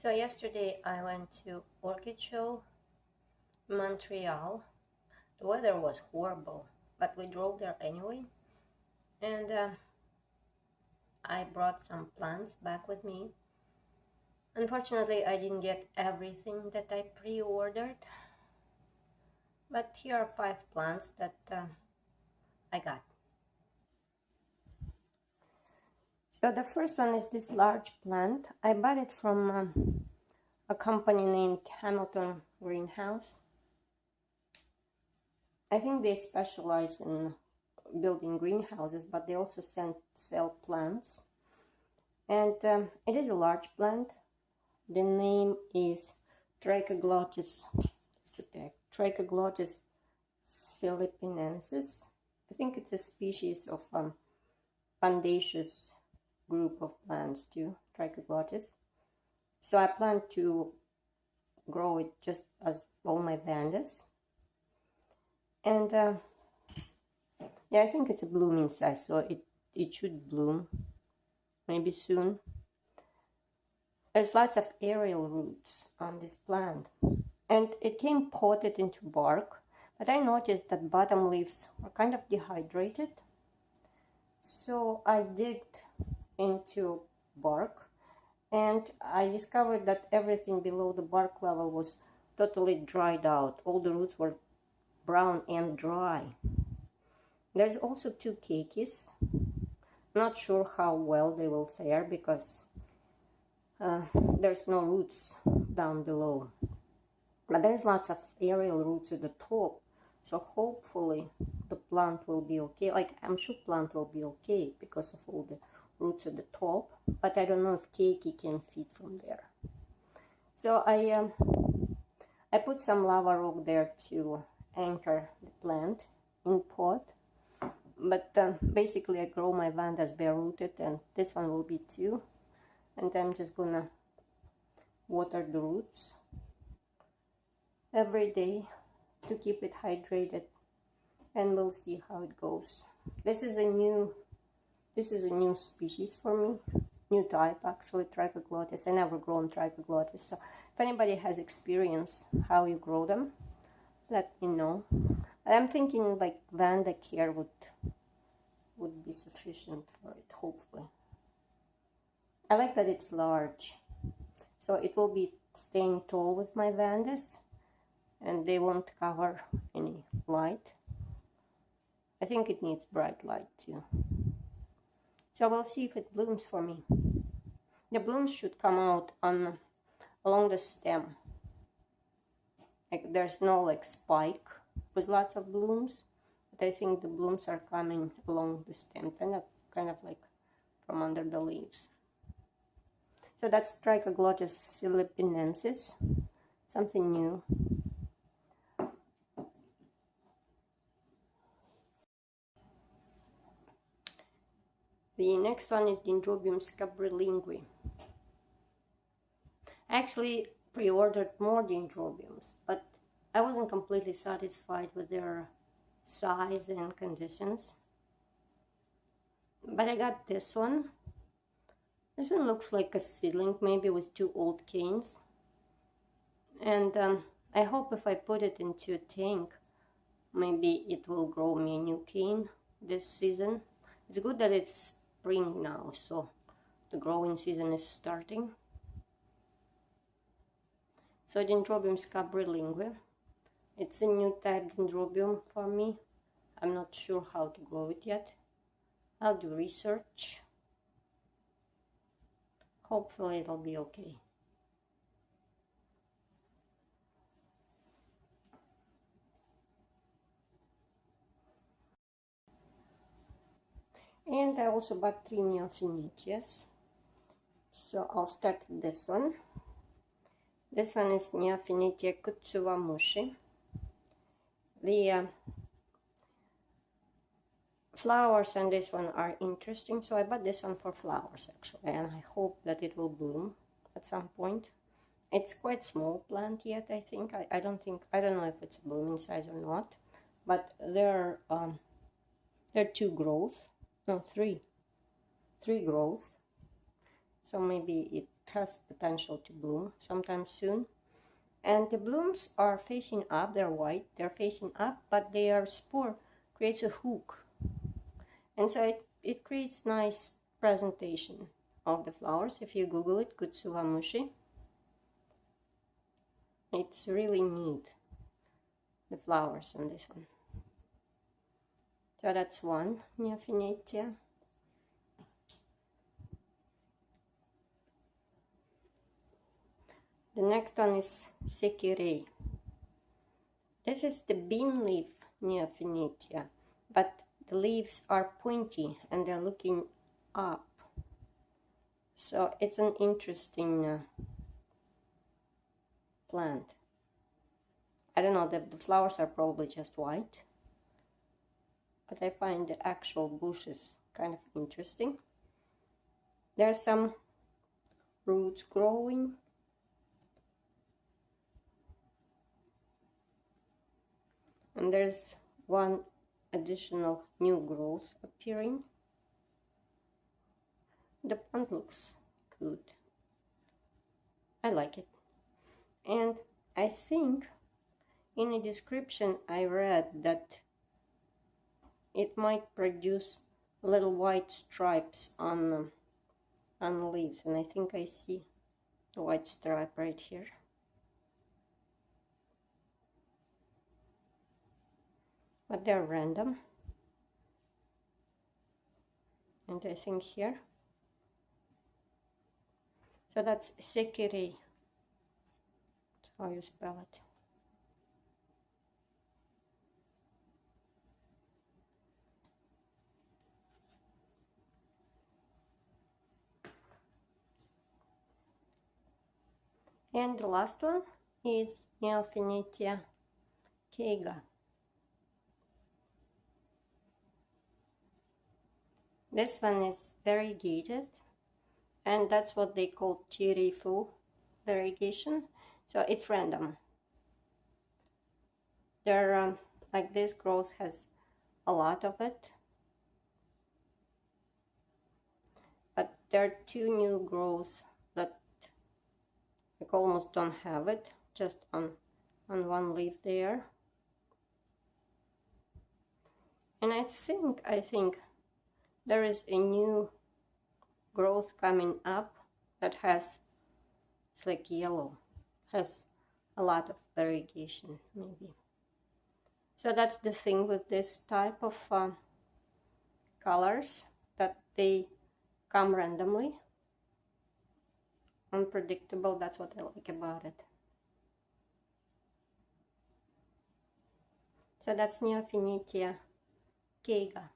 So yesterday I went to Orchid show in Montreal. The weather was horrible, but we drove there anyway. And I brought some plants back with me. Unfortunately, I didn't get everything that I pre-ordered. But here are 5 plants that I got. So the first one is this large plant. I bought it from a company named Hamilton Greenhouse. I think they specialize in building greenhouses, but they also sell plants. And it is a large plant. The name is Trichoglottis. Trichoglottis philippinensis. I think it's a species of pandaceous group of plants too, Trichoglottis. So I plan to grow it just as all my vandas. And yeah, I think it's a blooming size, so it should bloom maybe soon. There's lots of aerial roots on this plant, and it came potted into bark, but I noticed that bottom leaves are kind of dehydrated. So I digged into bark, and I discovered that everything below the bark level was totally dried out. All the roots were brown and dry. There's also 2 keikis. Not sure how well they will fare because there's no roots down below. But there's lots of aerial roots at the top. So hopefully the plant will be okay. Like, I'm sure plant will be okay because of all the roots at the top. But I don't know if keiki can feed from there. So I put some lava rock there to anchor the plant in pot. But basically I grow my vandas bare rooted, and this one will be too. And I'm just gonna water the roots every day to keep it hydrated, and we'll see how it goes. This is a new species for me, new type actually, Trichoglottis. I never grown Trichoglottis, so if anybody has experience how you grow them, let me know. I'm thinking like vanda care would be sufficient for it, hopefully. I like that it's large, so it will be staying tall with my vandas, and they won't cover any light. I think it needs bright light too. So we'll see if it blooms for me. The blooms should come out along the stem. Like, there's no like spike with lots of blooms, but I think the blooms are coming along the stem, kind of like from under the leaves. So that's Trichoglottis philippinensis, something new. The next one is Dendrobium scabrilingue. I actually pre-ordered more Dendrobiums, but I wasn't completely satisfied with their size and conditions. But I got this one. This one looks like a seedling, maybe with 2 old canes. And I hope if I put it into a tank, maybe it will grow me a new cane this season. It's good that it's spring now, so the growing season is starting. So Dendrobium scabrilingue. It's a new type Dendrobium for me. I'm not sure how to grow it yet. I'll do research. Hopefully it'll be okay. And I also bought 3 Neofinetias. So I'll start with this one. This one is Neofinetia Kutsiwamushi. The flowers on this one are interesting, so I bought this one for flowers actually, and I hope that it will bloom at some point. It's quite small plant yet, I think. I don't know if it's blooming size or not, but there are 2 growths. No, 3 growths, so maybe it has potential to bloom sometime soon. And the blooms are facing up, they're white, they're facing up, but their spore creates a hook. And so it creates nice presentation of the flowers. If you Google it, Kutsiwamushi, it's really neat, the flowers on this one. So that's one Neofinetia. The next one is Sekirei. This is the bean leaf Neofinetia, but the leaves are pointy and they're looking up. So it's an interesting plant. I don't know, the flowers are probably just white, but I find the actual bushes kind of interesting. There's some roots growing. And there's one additional new growth appearing. The plant looks good. I like it. And I think in the description I read that it might produce little white stripes on the leaves, and I think I see the white stripe right here. But they're random, and I think here. So that's Sekirei. That's how you spell it. And the last one is Neofinetia Keiga. This one is variegated, and that's what they call cherry-full variegation. So it's random. There, like this growth has a lot of it, but there are two new growths that like almost don't have it, just on one leaf there. And I think there is a new growth coming up that it's like yellow, has a lot of variegation maybe. So that's the thing with this type of colors, that they come randomly, unpredictable. That's what I like about it. So that's Neofinetia Keiga.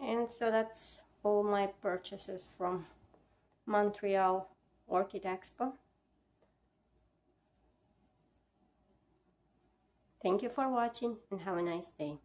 And so that's all my purchases from Montreal Orchidexpo. Thank you for watching and have a nice day.